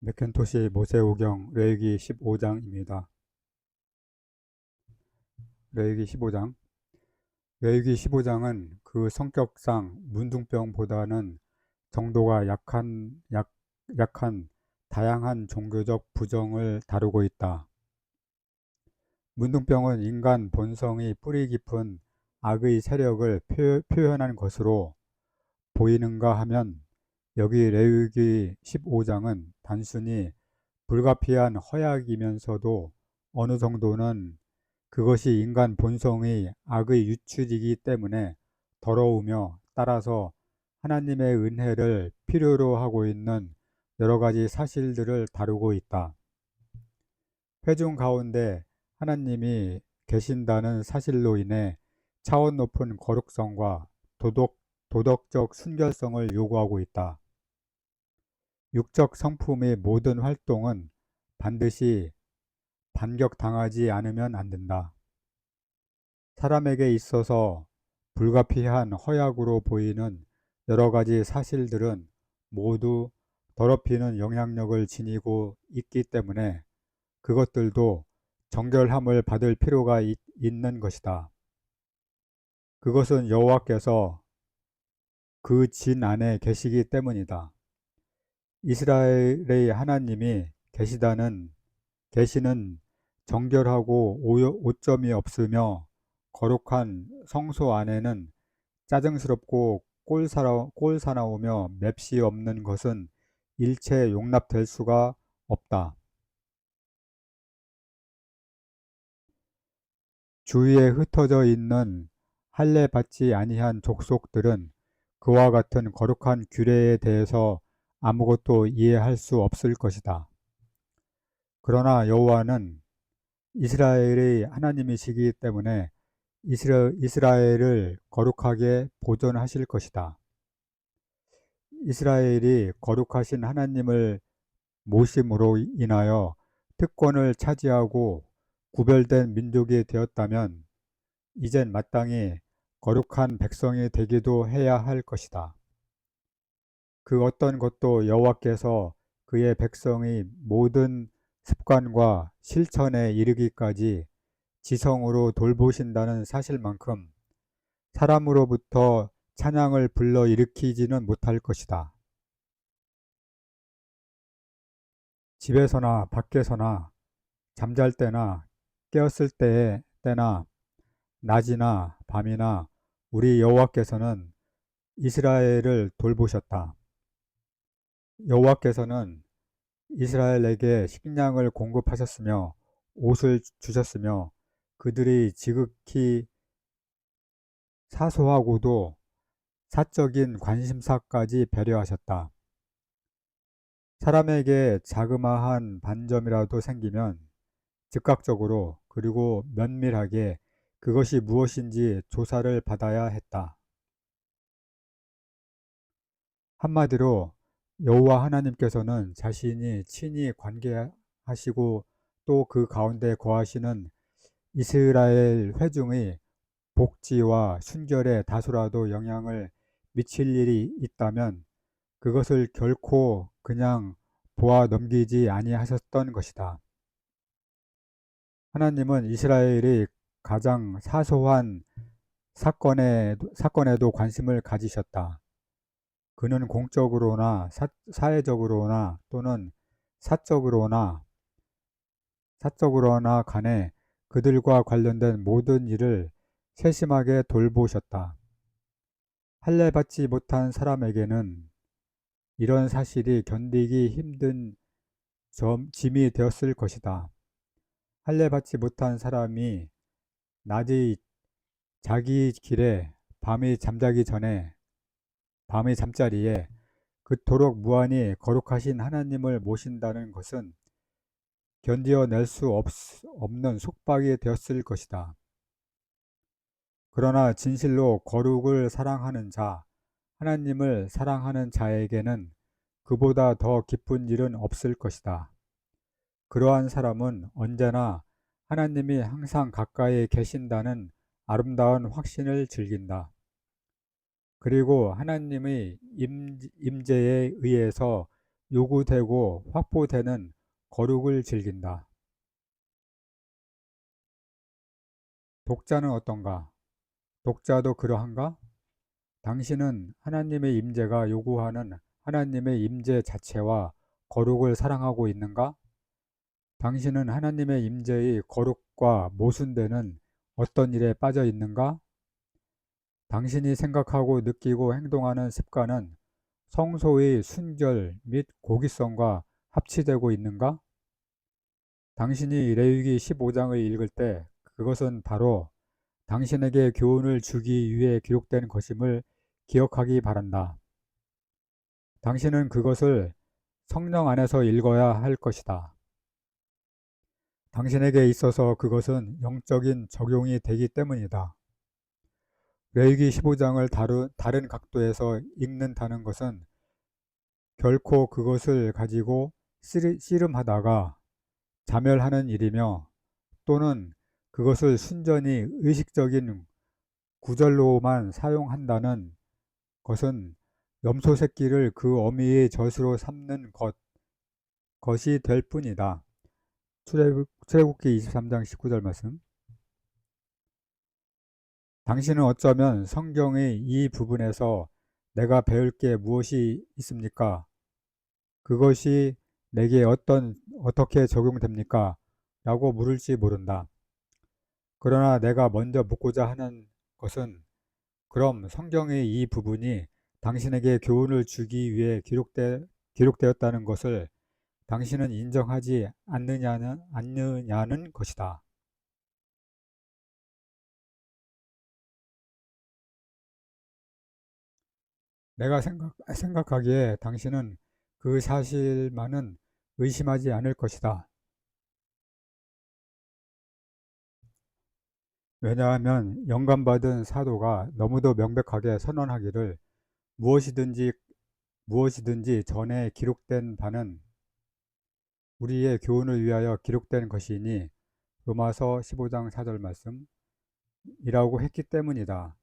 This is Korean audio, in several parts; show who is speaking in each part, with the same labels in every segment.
Speaker 1: 맥켄토시 모세오경 레위기 15장입니다. 레위기 15장. 레위기 15장은 그 성격상 문둥병보다는 정도가 약한 다양한 종교적 부정을 다루고 있다. 문둥병은 인간 본성이 뿌리 깊은 악의 세력을 표현한 것으로 보이는가 하면 여기 레위기 15장은 단순히 불가피한 허약이면서도 어느 정도는 그것이 인간 본성의 악의 유출이기 때문에 더러우며, 따라서 하나님의 은혜를 필요로 하고 있는 여러 가지 사실들을 다루고 있다. 회중 가운데 하나님이 계신다는 사실로 인해 차원 높은 거룩성과 도덕적 순결성을 요구하고 있다. 육적 성품의 모든 활동은 반드시 반격당하지 않으면 안 된다. 사람에게 있어서 불가피한 허약으로 보이는 여러 가지 사실들은 모두 더럽히는 영향력을 지니고 있기 때문에 그것들도 정결함을 받을 필요가 있는 것이다. 그것은 여호와께서 그 진 안에 계시기 때문이다. 이스라엘의 하나님이 계시는 정결하고 오점이 없으며 거룩한 성소 안에는 짜증스럽고 꼴사나우며 맵시 없는 것은 일체 용납될 수가 없다. 주위에 흩어져 있는 할례 받지 아니한 족속들은 그와 같은 거룩한 규례에 대해서 아무것도 이해할 수 없을 것이다. 그러나 여호와는 이스라엘의 하나님이시기 때문에 이스라엘을 거룩하게 보존하실 것이다. 이스라엘이 거룩하신 하나님을 모심으로 인하여 특권을 차지하고 구별된 민족이 되었다면 이젠 마땅히 거룩한 백성이 되기도 해야 할 것이다. 그 어떤 것도 여호와께서 그의 백성의 모든 습관과 실천에 이르기까지 지성으로 돌보신다는 사실만큼 사람으로부터 찬양을 불러일으키지는 못할 것이다. 집에서나 밖에서나 잠잘 때나 깨었을 때나 낮이나 밤이나 우리 여호와께서는 이스라엘을 돌보셨다. 여호와께서는 이스라엘에게 식량을 공급하셨으며 옷을 주셨으며 그들이 지극히 사소하고도 사적인 관심사까지 배려하셨다. 사람에게 자그마한 반점이라도 생기면 즉각적으로 그리고 면밀하게 그것이 무엇인지 조사를 받아야 했다. 한마디로 여호와 하나님께서는 자신이 친히 관계하시고 또 그 가운데 거하시는 이스라엘 회중의 복지와 순결에 다소라도 영향을 미칠 일이 있다면 그것을 결코 그냥 보아 넘기지 아니하셨던 것이다. 하나님은 이스라엘의 가장 사소한 사건에도 관심을 가지셨다. 그는 공적으로나 사회적으로나 또는 사적으로나 간에 그들과 관련된 모든 일을 세심하게 돌보셨다. 할례 받지 못한 사람에게는 이런 사실이 견디기 힘든 짐이 되었을 것이다. 할례 받지 못한 사람이 낮의 자기 길에 밤의 잠자리에 그토록 무한히 거룩하신 하나님을 모신다는 것은 견디어낼 수 없는 속박이 되었을 것이다. 그러나 진실로 거룩을 사랑하는 자, 하나님을 사랑하는 자에게는 그보다 더 기쁜 일은 없을 것이다. 그러한 사람은 언제나 하나님이 항상 가까이 계신다는 아름다운 확신을 즐긴다. 그리고 하나님의 임재에 의해서 요구되고 확보되는 거룩을 즐긴다. 독자는 어떤가? 독자도 그러한가? 당신은 하나님의 임재가 요구하는 하나님의 임재 자체와 거룩을 사랑하고 있는가? 당신은 하나님의 임재의 거룩과 모순되는 어떤 일에 빠져 있는가? 당신이 생각하고 느끼고 행동하는 습관은 성소의 순결 및 고귀성과 합치되고 있는가? 당신이 레위기 15장을 읽을 때 그것은 바로 당신에게 교훈을 주기 위해 기록된 것임을 기억하기 바란다. 당신은 그것을 성령 안에서 읽어야 할 것이다. 당신에게 있어서 그것은 영적인 적용이 되기 때문이다. 레위기 15장을 다른 각도에서 읽는다는 것은 결코 그것을 가지고 씨름하다가 자멸하는 일이며, 또는 그것을 순전히 의식적인 구절로만 사용한다는 것은 염소 새끼를 그 어미의 젖으로 삼는 것이 될 뿐이다. 출애굽기 23장 19절 말씀. 당신은 어쩌면 성경의 이 부분에서 내가 배울 게 무엇이 있습니까? 그것이 내게 어떻게 적용됩니까? 라고 물을지 모른다. 그러나 내가 먼저 묻고자 하는 것은, 그럼 성경의 이 부분이 당신에게 교훈을 주기 위해 기록되었다는 것을 당신은 인정하지 않느냐는 것이다. 내가 생각하기에 당신은 그 사실만은 의심하지 않을 것이다. 왜냐하면 영감받은 사도가 너무도 명백하게 선언하기를 무엇이든지 전에 기록된 바는 우리의 교훈을 위하여 기록된 것이니 로마서 15장 4절 말씀이라고 했기 때문이다.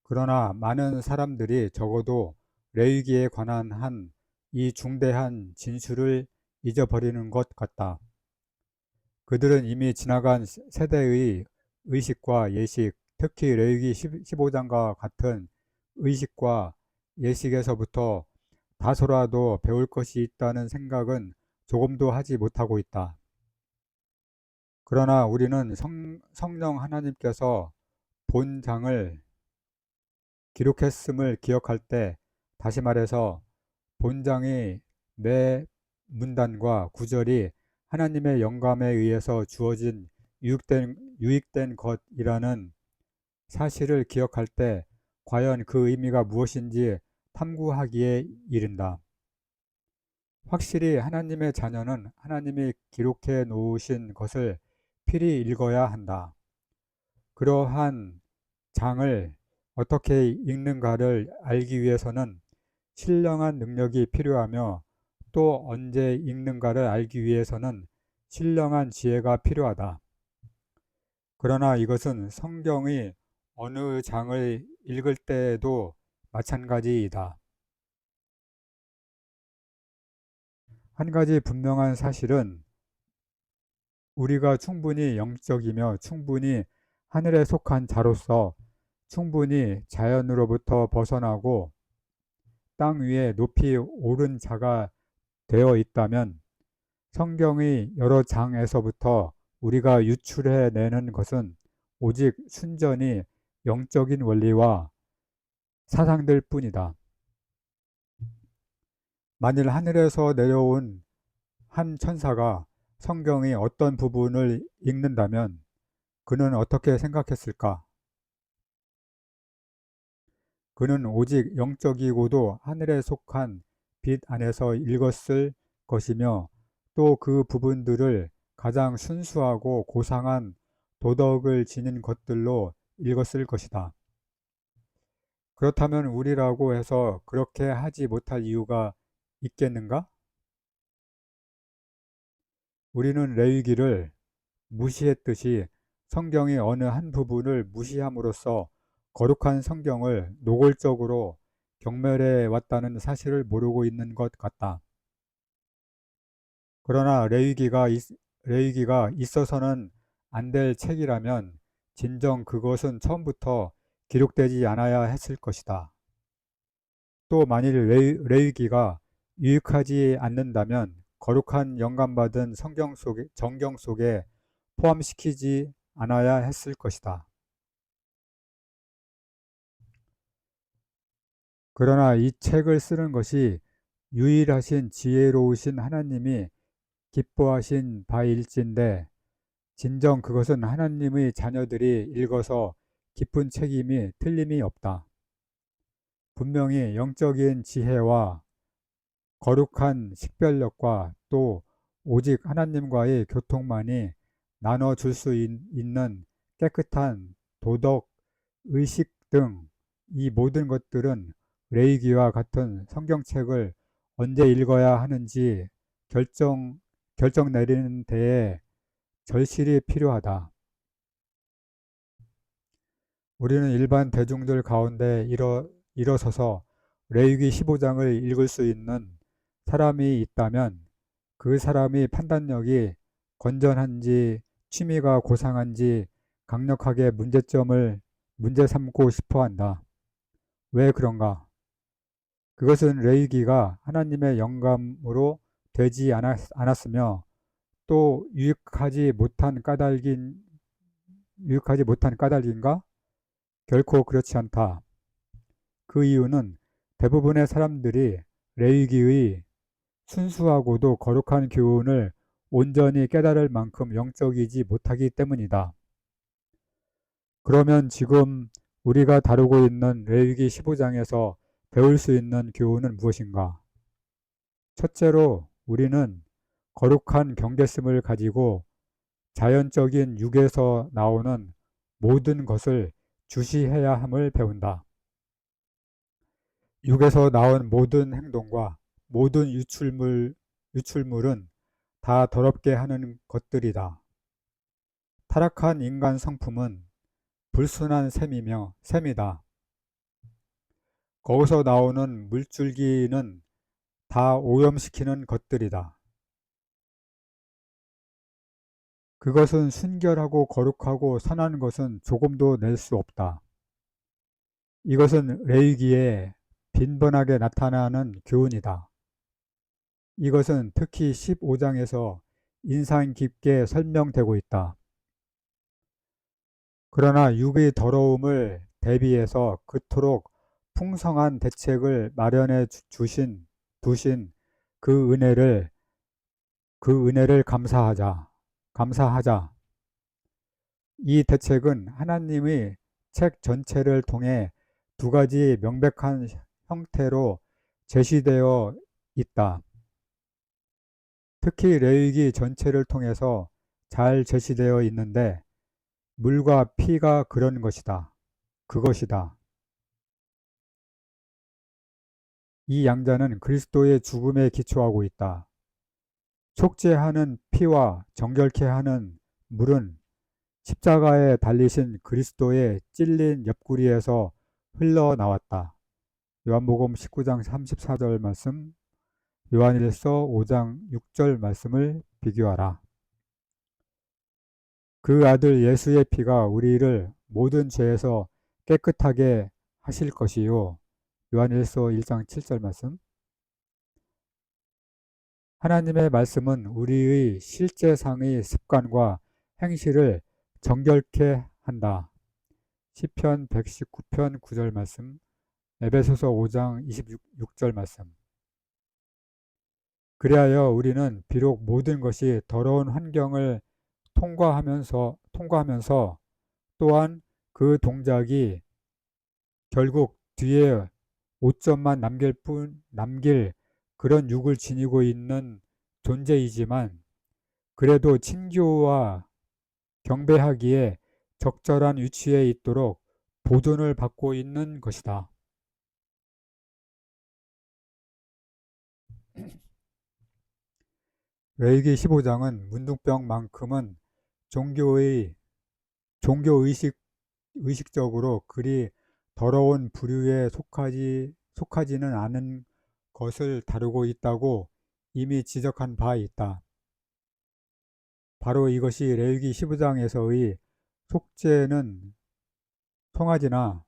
Speaker 1: 그러나 많은 사람들이 적어도 레위기에 관한 이 중대한 진술을 잊어버리는 것 같다. 그들은 이미 지나간 세대의 의식과 예식, 특히 레위기 15장과 같은 의식과 예식에서부터 다소라도 배울 것이 있다는 생각은 조금도 하지 못하고 있다. 그러나 우리는 성령 하나님께서 본장을 기록했음을 기억할 때, 다시 말해서 본장의 매 문단과 구절이 하나님의 영감에 의해서 주어진 유익된 것이라는 사실을 기억할 때 과연 그 의미가 무엇인지 탐구하기에 이른다. 확실히 하나님의 자녀는 하나님이 기록해 놓으신 것을 필히 읽어야 한다. 그러한 장을 어떻게 읽는가를 알기 위해서는 신령한 능력이 필요하며, 또 언제 읽는가를 알기 위해서는 신령한 지혜가 필요하다. 그러나 이것은 성경의 어느 장을 읽을 때에도 마찬가지이다. 한 가지 분명한 사실은 우리가 충분히 영적이며 충분히 하늘에 속한 자로서 충분히 자연으로부터 벗어나고 땅 위에 높이 오른 자가 되어 있다면, 성경의 여러 장에서부터 우리가 유출해 내는 것은 오직 순전히 영적인 원리와 사상들 뿐이다. 만일 하늘에서 내려온 한 천사가 성경의 어떤 부분을 읽는다면 그는 어떻게 생각했을까? 그는 오직 영적이고도 하늘에 속한 빛 안에서 읽었을 것이며, 또 그 부분들을 가장 순수하고 고상한 도덕을 지닌 것들로 읽었을 것이다. 그렇다면 우리라고 해서 그렇게 하지 못할 이유가 있겠는가? 우리는 레위기를 무시했듯이 성경의 어느 한 부분을 무시함으로써 거룩한 성경을 노골적으로 경멸해 왔다는 사실을 모르고 있는 것 같다. 그러나 레위기가 있어서는 안 될 책이라면 진정 그것은 처음부터 기록되지 않아야 했을 것이다. 또 만일 레위기가 유익하지 않는다면 거룩한 영감받은 정경 속에 포함시키지 않아야 했을 것이다. 그러나 이 책을 쓰는 것이 유일하신 지혜로우신 하나님이 기뻐하신 바일진데 진정 그것은 하나님의 자녀들이 읽어서 기쁜 책임이 틀림이 없다. 분명히 영적인 지혜와 거룩한 식별력과 또 오직 하나님과의 교통만이 나눠줄 수 있는 깨끗한 도덕, 의식 등 이 모든 것들은 레위기와 같은 성경책을 언제 읽어야 하는지 결정, 결정 내리는 데에 절실히 필요하다. 우리는 일반 대중들 가운데 일어서서 레위기 15장을 읽을 수 있는 사람이 있다면 그 사람이 판단력이 건전한지 취미가 고상한지 강력하게 문제 삼고 싶어 한다. 왜 그런가? 그것은 레위기가 하나님의 영감으로 되지 않았으며 또 유익하지 못한 까닭인가? 결코 그렇지 않다. 그 이유는 대부분의 사람들이 레위기의 순수하고도 거룩한 교훈을 온전히 깨달을 만큼 영적이지 못하기 때문이다. 그러면 지금 우리가 다루고 있는 레위기 15장에서 배울 수 있는 교훈은 무엇인가? 첫째로 우리는 거룩한 경계심을 가지고 자연적인 육에서 나오는 모든 것을 주시해야 함을 배운다. 육에서 나온 모든 행동과 모든 유출물은 다 더럽게 하는 것들이다. 타락한 인간 성품은 불순한 셈이다. 거기서 나오는 물줄기는 다 오염시키는 것들이다. 그것은 순결하고 거룩하고 선한 것은 조금도 낼 수 없다. 이것은 레위기에 빈번하게 나타나는 교훈이다. 이것은 특히 15장에서 인상 깊게 설명되고 있다. 그러나 육의 더러움을 대비해서 그토록 풍성한 대책을 마련해 두신 그 은혜를 감사하자. 이 대책은 하나님의 책 전체를 통해 두 가지 명백한 형태로 제시되어 있다. 특히 레위기 전체를 통해서 잘 제시되어 있는데 물과 피가 그런 것이다. 그것이다. 이 양자는 그리스도의 죽음에 기초하고 있다. 속죄하는 피와 정결케 하는 물은 십자가에 달리신 그리스도의 찔린 옆구리에서 흘러나왔다. 요한복음 19장 34절 말씀, 요한일서 5장 6절 말씀을 비교하라. 그 아들 예수의 피가 우리를 모든 죄에서 깨끗하게 하실 것이요. 요한일서 1장 7절 말씀. 하나님의 말씀은 우리의 실제상의 습관과 행실을 정결케 한다. 시편 119편 9절 말씀, 에베소서 5장 26절 말씀. 그리하여 우리는 비록 모든 것이 더러운 환경을 통과하면서 또한 그 동작이 결국 뒤에 오점만 남길 그런 육을 지니고 있는 존재이지만 그래도 친교와 경배하기에 적절한 위치에 있도록 보존을 받고 있는 것이다. 레위기 15장은 문둥병만큼은 의식적으로 그리 더러운 부류에 속하지는 않은 것을 다루고 있다고 이미 지적한 바 있다. 바로 이것이 레위기 15장에서의 속죄는 송아지나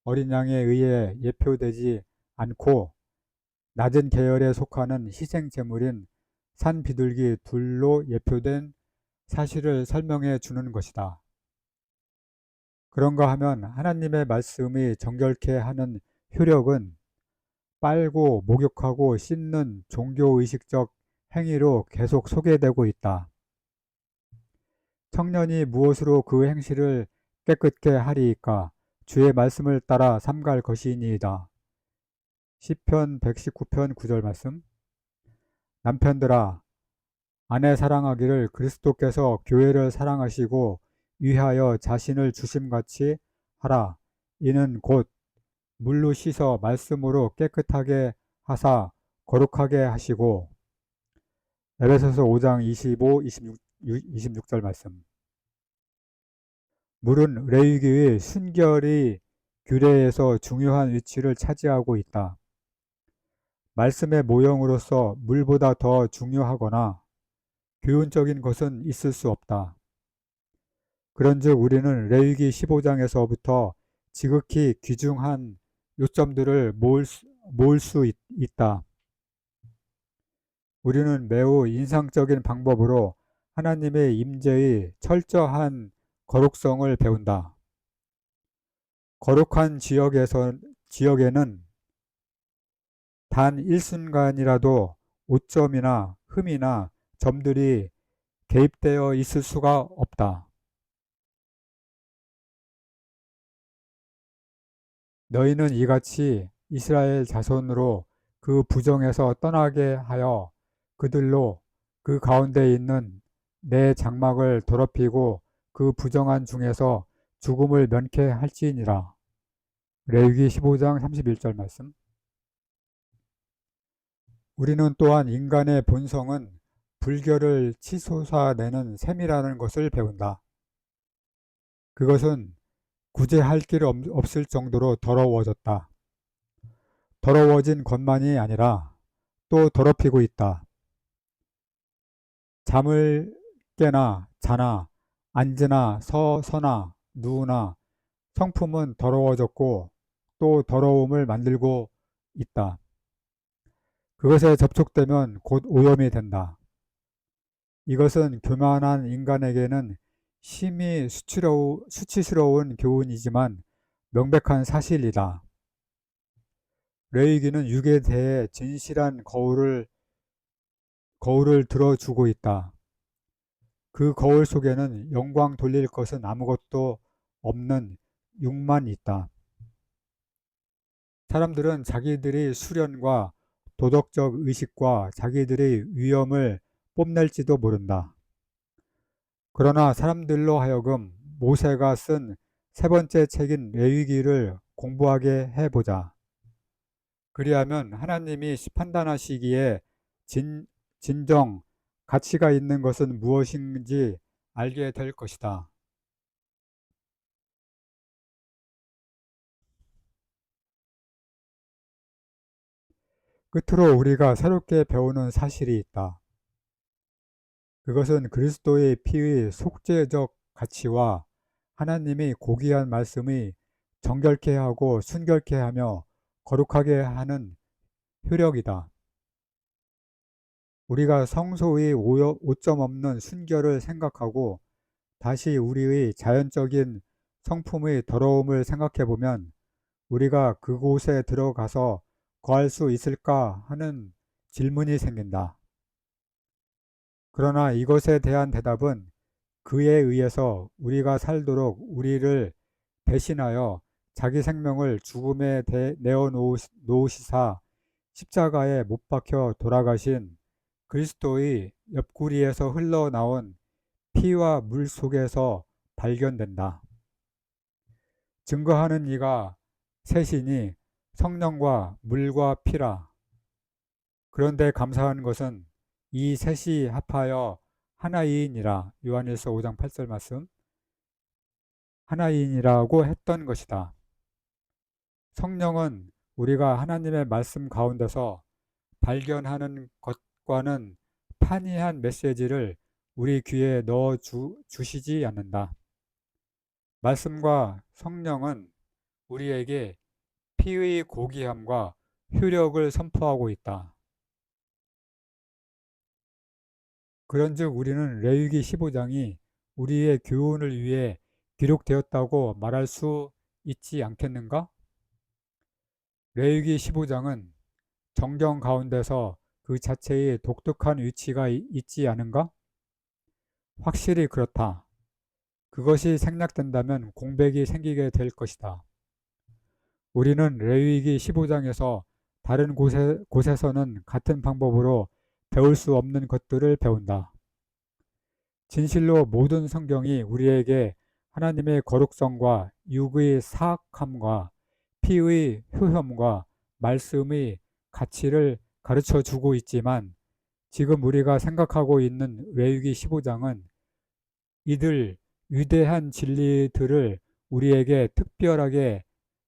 Speaker 1: 어린 양에 의해 예표되지 않고 낮은 계열에 속하는 희생 제물인 산 비둘기 둘로 예표된 사실을 설명해 주는 것이다. 그런가 하면 하나님의 말씀이 정결케 하는 효력은 빨고 목욕하고 씻는 종교의식적 행위로 계속 소개되고 있다. 청년이 무엇으로 그 행실을 깨끗게 하리이까? 주의 말씀을 따라 삼갈 것이니이다. 시편 119편 9절 말씀. 남편들아, 아내 사랑하기를 그리스도께서 교회를 사랑하시고 위하여 자신을 주심같이 하라. 이는 곧 물로 씻어 말씀으로 깨끗하게 하사 거룩하게 하시고. 에베소서 5장 25, 26절 말씀. 물은 레위기의 순결의 규례에서 중요한 위치를 차지하고 있다. 말씀의 모형으로서 물보다 더 중요하거나 교훈적인 것은 있을 수 없다. 그런즉 우리는 레위기 15장에서부터 지극히 귀중한 요점들을 모을 수 있다. 우리는 매우 인상적인 방법으로 하나님의 임재의 철저한 거룩성을 배운다. 거룩한 지역에는 단 일순간이라도 오점이나 흠이나 점들이 개입되어 있을 수가 없다. 너희는 이같이 이스라엘 자손으로 그 부정에서 떠나게 하여 그들로 그 가운데 있는 내 장막을 더럽히고 그 부정한 중에서 죽음을 면케 할지니라. 레위기 15장 31절 말씀. 우리는 또한 인간의 본성은 불결을 치솟아내는 셈이라는 것을 배운다. 그것은 구제할 길 없을 정도로 더러워졌다. 더러워진 것만이 아니라 또 더럽히고 있다. 잠을 깨나 자나 앉으나 서나 누우나 성품은 더러워졌고 또 더러움을 만들고 있다. 그것에 접촉되면 곧 오염이 된다. 이것은 교만한 인간에게는 심히 수치스러운 교훈이지만 명백한 사실이다. 레위기는 육에 대해 진실한 거울을 들어주고 있다. 그 거울 속에는 영광 돌릴 것은 아무것도 없는 육만 있다. 사람들은 자기들의 수련과 도덕적 의식과 자기들의 위엄을 뽐낼지도 모른다. 그러나 사람들로 하여금 모세가 쓴 세 번째 책인 레위기를 공부하게 해보자. 그리하면 하나님이 판단하시기에 진정 가치가 있는 것은 무엇인지 알게 될 것이다. 끝으로 우리가 새롭게 배우는 사실이 있다. 그것은 그리스도의 피의 속죄적 가치와 하나님이 고귀한 말씀이 정결케 하고 순결케 하며 거룩하게 하는 효력이다. 우리가 성소의 오점 없는 순결을 생각하고 다시 우리의 자연적인 성품의 더러움을 생각해 보면 우리가 그곳에 들어가서 거할 수 있을까 하는 질문이 생긴다. 그러나 이것에 대한 대답은 그에 의해서 우리가 살도록 우리를 배신하여 자기 생명을 죽음에 내어 놓으시사 십자가에 못 박혀 돌아가신 그리스도의 옆구리에서 흘러나온 피와 물 속에서 발견된다. 증거하는 이가 셋이니 성령과 물과 피라. 그런데 감사한 것은 이 셋이 합하여 하나이니라. 요한일서 5장 8절 말씀. 하나이니라고 했던 것이다. 성령은 우리가 하나님의 말씀 가운데서 발견하는 것과는 판이한 메시지를 우리 귀에 넣어 주시지 않는다. 말씀과 성령은 우리에게 피의 고귀함과 효력을 선포하고 있다. 그런즉 우리는 레위기 15장이 우리의 교훈을 위해 기록되었다고 말할 수 있지 않겠는가? 레위기 15장은 정경 가운데서 그 자체의 독특한 위치가 있지 않은가? 확실히 그렇다. 그것이 생략된다면 공백이 생기게 될 것이다. 우리는 레위기 15장에서 다른 곳에서는 같은 방법으로 배울 수 없는 것들을 배운다. 진실로 모든 성경이 우리에게 하나님의 거룩성과 육의 사악함과 피의 효험과 말씀의 가치를 가르쳐 주고 있지만 지금 우리가 생각하고 있는 레위기 15장은 이들 위대한 진리들을 우리에게 특별하게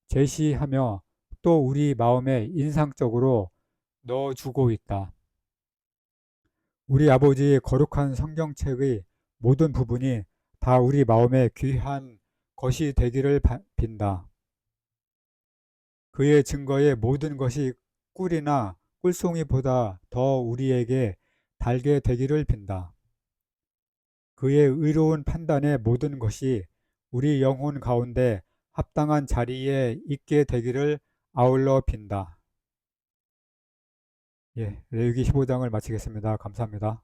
Speaker 1: 제시하며 또 우리 마음에 인상적으로 넣어주고 있다. 우리 아버지의 거룩한 성경책의 모든 부분이 다 우리 마음에 귀한 것이 되기를 빈다. 그의 증거의 모든 것이 꿀이나 꿀송이보다 더 우리에게 달게 되기를 빈다. 그의 의로운 판단의 모든 것이 우리 영혼 가운데 합당한 자리에 있게 되기를 아울러 빈다. 예, 레위기 15장을 마치겠습니다. 감사합니다.